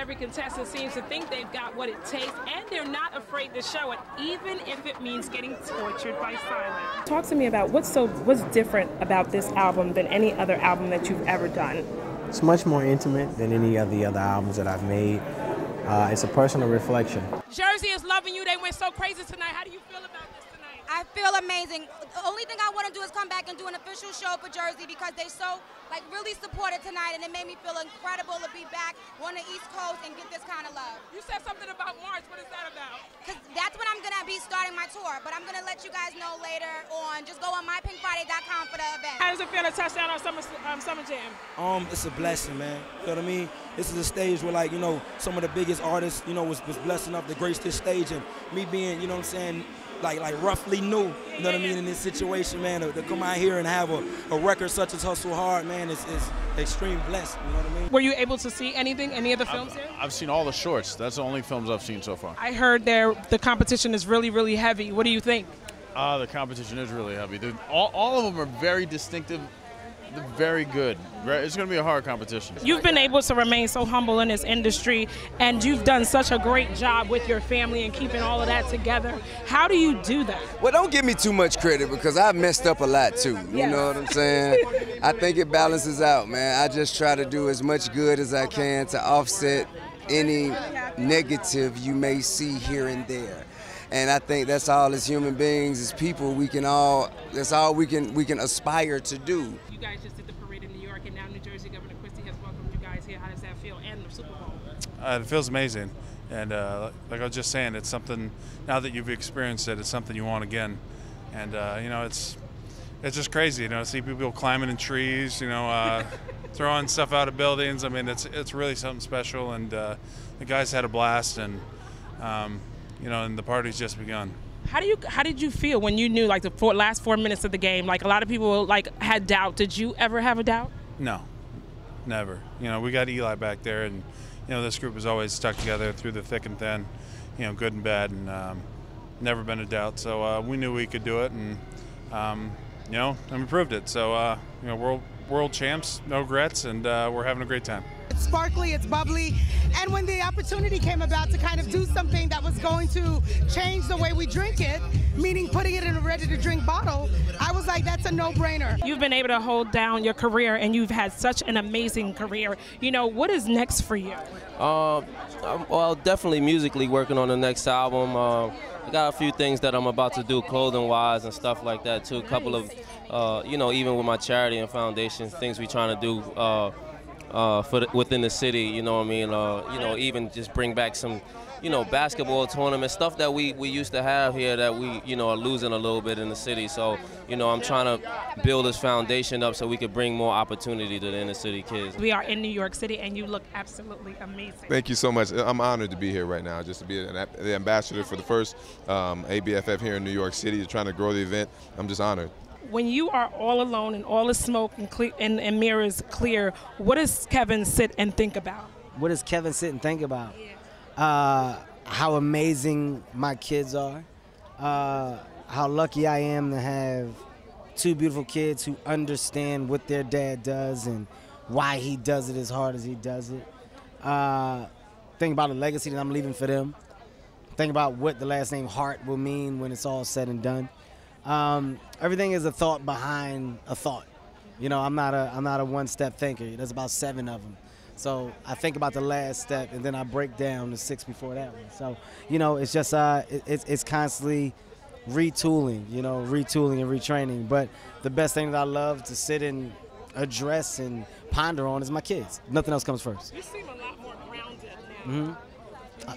every contestant seems to think they've got what it takes, and they're not afraid to show it, even if it means getting tortured by silence. Talk to me about what's different about this album than any other album that you've ever done. It's much more intimate than any of the other albums that I've made. It's a personal reflection. Jersey is loving you. They went so crazy tonight. How do you feel about this tonight? I feel amazing. The only thing I want to do is come back and do an official show for Jersey because they so really supported tonight, and it made me feel incredible to be back on the East Coast and get this kind of love. You said something about March. What is that about? Because that's when I'm going to be starting my tour, but I'm going to let you guys know later on. Just go on mypinkfriday.com for the event. How does it feel to touchdown on Summer Jam? It's a blessing, man. You know what I mean? This is a stage where, some of the biggest artists, was blessed enough to grace this stage, and me being, you know what I'm saying, like roughly new, you know what I mean, in this situation, man, to come out here and have a record such as Hustle Hard, man, is extreme blessed, you know what I mean? Were you able to see anything, any of the films here? I've seen all the shorts. That's the only films I've seen so far. I heard the competition is really, really heavy. What do you think? The competition is really heavy. All of them are very distinctive. They're very good. It's going to be a hard competition. You've been able to remain so humble in this industry, and you've done such a great job with your family and keeping all of that together. How do you do that? Well, don't give me too much credit because I've messed up a lot too. You know what I'm saying? I think it balances out, man. I just try to do as much good as I can to offset any negative you may see here and there. And I think that's all as human beings, as people, that's all we can aspire to do. You guys just did the parade in New York, and now New Jersey Governor Christie has welcomed you guys here. How does that feel? And the Super Bowl? It feels amazing. And like I was just saying, it's something, now that you've experienced it, it's something you want again. And, it's just crazy, to see people climbing in trees, throwing stuff out of buildings. I mean, it's really something special. And the guys had a blast, and and the party's just begun. How did you feel when you knew the last 4 minutes of the game? A lot of people had doubt. Did you ever have a doubt? No, never. We got Eli back there, and this group has always stuck together through the thick and thin, good and bad, and never been a doubt. So we knew we could do it, and and we proved it. So world champs, no regrets, and we're having a great time. It's sparkly, it's bubbly, and when the opportunity came about to kind of do something that was going to change the way we drink it, meaning putting it in a ready-to-drink bottle, I was like, that's a no-brainer. You've been able to hold down your career, and you've had such an amazing career. What is next for you? Well, definitely musically working on the next album. I got a few things that I'm about to do clothing-wise and stuff like that, too. A couple of, even with my charity and foundation, things we're trying to do within the city, you know what I mean? Even just bring back some, basketball tournaments, stuff that we used to have here that we, are losing a little bit in the city. So, I'm trying to build this foundation up so we could bring more opportunity to the inner city kids. We are in New York City, and you look absolutely amazing. Thank you so much. I'm honored to be here right now, just to be the ambassador for the first ABFF here in New York City, trying to grow the event. I'm just honored. When you are all alone and all the smoke and mirrors clear, what does Kevin sit and think about? What does Kevin sit and think about? How amazing my kids are. How lucky I am to have two beautiful kids who understand what their dad does and why he does it as hard as he does it. Think about the legacy that I'm leaving for them. Think about what the last name Hart will mean when it's all said and done. Everything is a thought behind a thought. I'm not a one-step thinker. There's about 7 of them. So I think about the last step, and then I break down the 6 before that one. So, it's just it's constantly retooling, retooling and retraining. But the best thing that I love to sit and address and ponder on is my kids. Nothing else comes first. You seem a lot more grounded now. Mm-hmm.